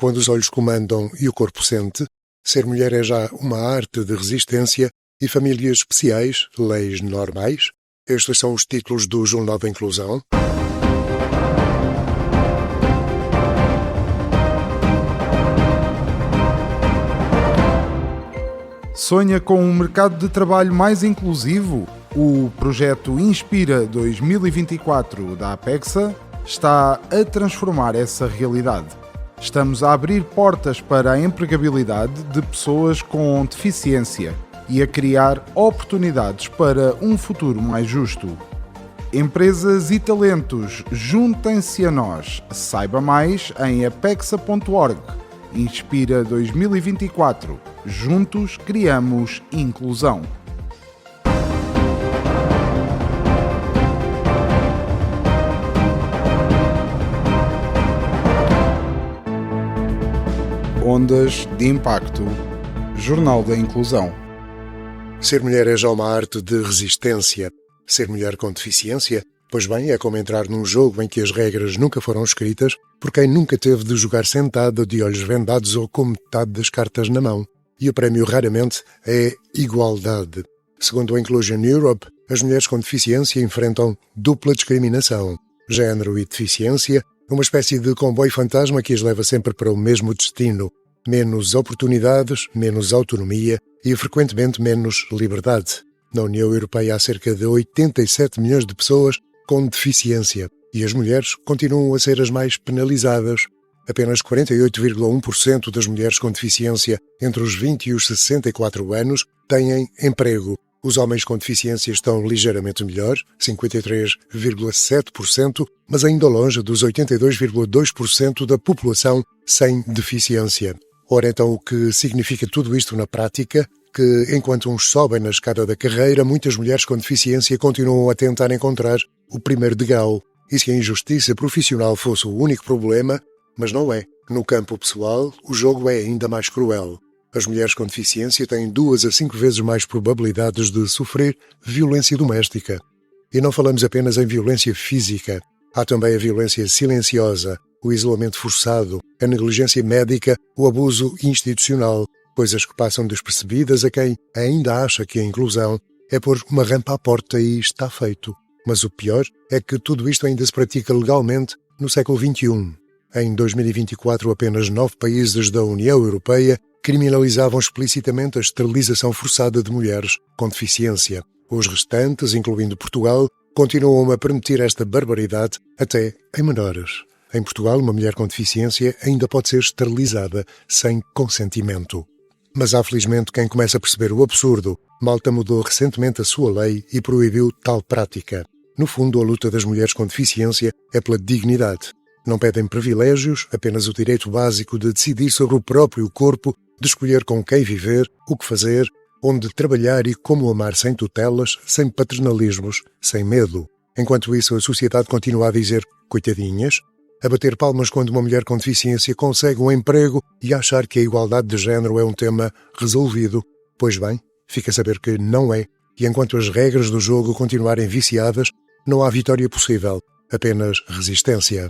Quando os olhos comandam e o corpo sente, ser mulher é já uma arte de resistência e famílias especiais, leis normais. Estes são os títulos do Jornal da Inclusão. Sonha com um mercado de trabalho mais inclusivo? O projeto Inspira 2024 da Apexa está a transformar essa realidade. Estamos a abrir portas para a empregabilidade de pessoas com deficiência e a criar oportunidades para um futuro mais justo. Empresas e talentos, juntem-se a nós. Saiba mais em apexa.org. Inspira 2024. Juntos criamos inclusão. Ondas de Impacto. Jornal da Inclusão. Ser mulher é já uma arte de resistência. Ser mulher com deficiência, pois bem, é como entrar num jogo em que as regras nunca foram escritas por quem nunca teve de jogar sentada, de olhos vendados ou com metade das cartas na mão. E o prémio raramente é igualdade. Segundo a Inclusion Europe, as mulheres com deficiência enfrentam dupla discriminação. Género e deficiência, uma espécie de comboio fantasma que as leva sempre para o mesmo destino. Menos oportunidades, menos autonomia e, frequentemente, menos liberdade. Na União Europeia há cerca de 87 milhões de pessoas com deficiência e as mulheres continuam a ser as mais penalizadas. Apenas 48,1% das mulheres com deficiência entre os 20 e os 64 anos têm emprego. Os homens com deficiência estão ligeiramente melhor, 53,7%, mas ainda longe dos 82,2% da população sem deficiência. Ora, então, o que significa tudo isto na prática? Que, enquanto uns sobem na escada da carreira, muitas mulheres com deficiência continuam a tentar encontrar o primeiro degrau. E se a injustiça profissional fosse o único problema, mas não é. No campo pessoal, o jogo é ainda mais cruel. As mulheres com deficiência têm 2 a 5 vezes mais probabilidades de sofrer violência doméstica. E não falamos apenas em violência física. Há também a violência silenciosa, o isolamento forçado, a negligência médica, o abuso institucional, coisas que passam despercebidas a quem ainda acha que a inclusão é pôr uma rampa à porta e está feito. Mas o pior é que tudo isto ainda se pratica legalmente no século XXI. Em 2024, apenas 9 países da União Europeia criminalizavam explicitamente a esterilização forçada de mulheres com deficiência. Os restantes, incluindo Portugal, continuam a permitir esta barbaridade até em menores. Em Portugal, uma mulher com deficiência ainda pode ser esterilizada sem consentimento. Mas há felizmente quem começa a perceber o absurdo. Malta mudou recentemente a sua lei e proibiu tal prática. No fundo, a luta das mulheres com deficiência é pela dignidade. Não pedem privilégios, apenas o direito básico de decidir sobre o próprio corpo, de escolher com quem viver, o que fazer, onde trabalhar e como amar sem tutelas, sem paternalismos, sem medo. Enquanto isso, a sociedade continua a dizer coitadinhas, a bater palmas quando uma mulher com deficiência consegue um emprego e a achar que a igualdade de género é um tema resolvido. Pois bem, fica a saber que não é, e enquanto as regras do jogo continuarem viciadas, não há vitória possível, apenas resistência.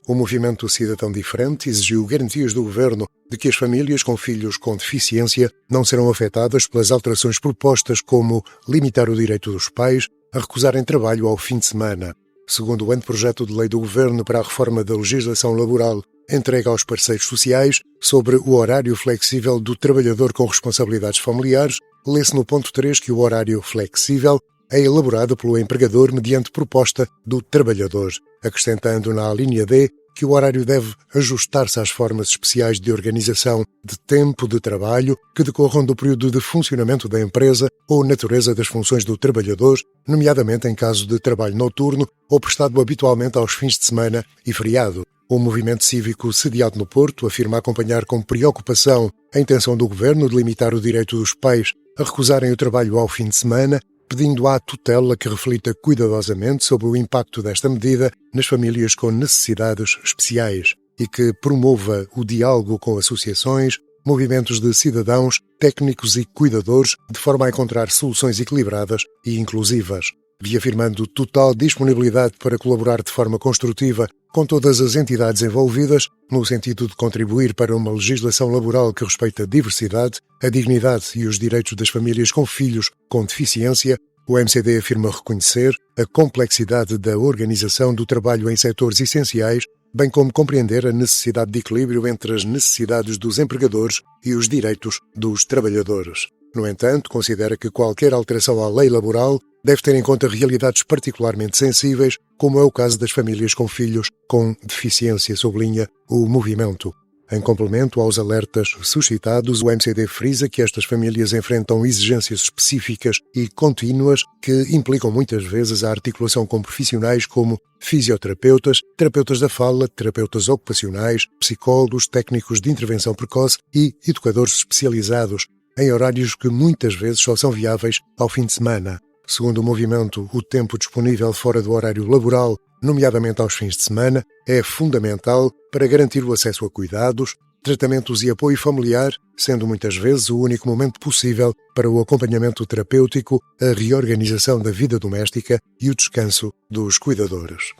O movimento Cidadão Diferente exigiu garantias do governo de que as famílias com filhos com deficiência não serão afetadas pelas alterações propostas, como limitar o direito dos pais a recusarem trabalho ao fim de semana. Segundo o anteprojeto de lei do Governo para a reforma da legislação laboral entregue aos parceiros sociais sobre o horário flexível do trabalhador com responsabilidades familiares, lê-se no ponto 3 que o horário flexível é elaborado pelo empregador mediante proposta do trabalhador, acrescentando na alínea D que o horário deve ajustar-se às formas especiais de organização de tempo de trabalho que decorram do período de funcionamento da empresa ou natureza das funções do trabalhador, nomeadamente em caso de trabalho noturno ou prestado habitualmente aos fins de semana e feriado. O movimento cívico sediado no Porto afirma acompanhar com preocupação a intenção do governo de limitar o direito dos pais a recusarem o trabalho ao fim de semana, pedindo à tutela que reflita cuidadosamente sobre o impacto desta medida nas famílias com necessidades especiais e que promova o diálogo com associações, movimentos de cidadãos, técnicos e cuidadores, de forma a encontrar soluções equilibradas e inclusivas. reafirmando total disponibilidade para colaborar de forma construtiva com todas as entidades envolvidas, no sentido de contribuir para uma legislação laboral que respeite a diversidade, a dignidade e os direitos das famílias com filhos com deficiência. O MCD afirma reconhecer a complexidade da organização do trabalho em setores essenciais, bem como compreender a necessidade de equilíbrio entre as necessidades dos empregadores e os direitos dos trabalhadores. No entanto, considera que qualquer alteração à lei laboral deve ter em conta realidades particularmente sensíveis, como é o caso das famílias com filhos com deficiência, sublinha o movimento. Em complemento aos alertas suscitados, o MCD frisa que estas famílias enfrentam exigências específicas e contínuas que implicam muitas vezes a articulação com profissionais como fisioterapeutas, terapeutas da fala, terapeutas ocupacionais, psicólogos, técnicos de intervenção precoce e educadores especializados, em horários que muitas vezes só são viáveis ao fim de semana. Segundo o movimento, o tempo disponível fora do horário laboral, nomeadamente aos fins de semana, é fundamental para garantir o acesso a cuidados, tratamentos e apoio familiar, sendo muitas vezes o único momento possível para o acompanhamento terapêutico, a reorganização da vida doméstica e o descanso dos cuidadores.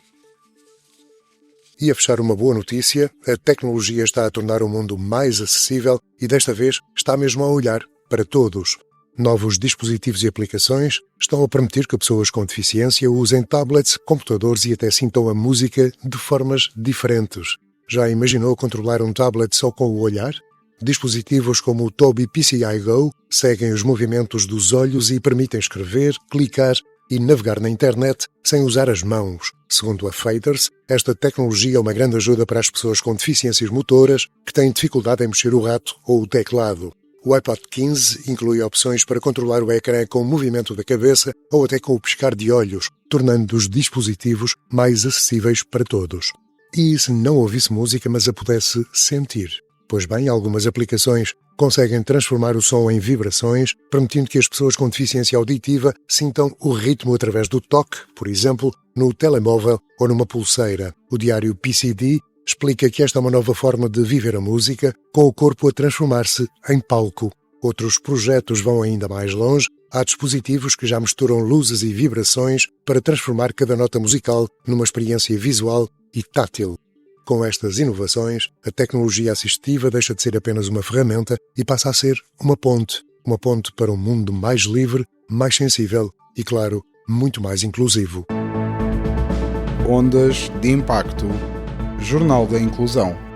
E a fechar uma boa notícia, a tecnologia está a tornar o mundo mais acessível e desta vez está mesmo a olhar para todos. Novos dispositivos e aplicações estão a permitir que pessoas com deficiência usem tablets, computadores e até sintam a música de formas diferentes. Já imaginou controlar um tablet só com o olhar? Dispositivos como o Tobii PCI Go seguem os movimentos dos olhos e permitem escrever, clicar e navegar na internet sem usar as mãos. Segundo a Faders, esta tecnologia é uma grande ajuda para as pessoas com deficiências motoras que têm dificuldade em mexer o rato ou o teclado. O iPod 15 inclui opções para controlar o ecrã com o movimento da cabeça ou até com o piscar de olhos, tornando os dispositivos mais acessíveis para todos. E se não ouvisse música, mas a pudesse sentir? Pois bem, algumas aplicações conseguem transformar o som em vibrações, permitindo que as pessoas com deficiência auditiva sintam o ritmo através do toque, por exemplo, no telemóvel ou numa pulseira. O diário PCD explica que esta é uma nova forma de viver a música, com o corpo a transformar-se em palco. Outros projetos vão ainda mais longe. Há dispositivos que já misturam luzes e vibrações para transformar cada nota musical numa experiência visual e tátil. Com estas inovações, a tecnologia assistiva deixa de ser apenas uma ferramenta e passa a ser uma ponte para um mundo mais livre, mais sensível e, claro, muito mais inclusivo. Ondas de Impacto. Jornal da Inclusão.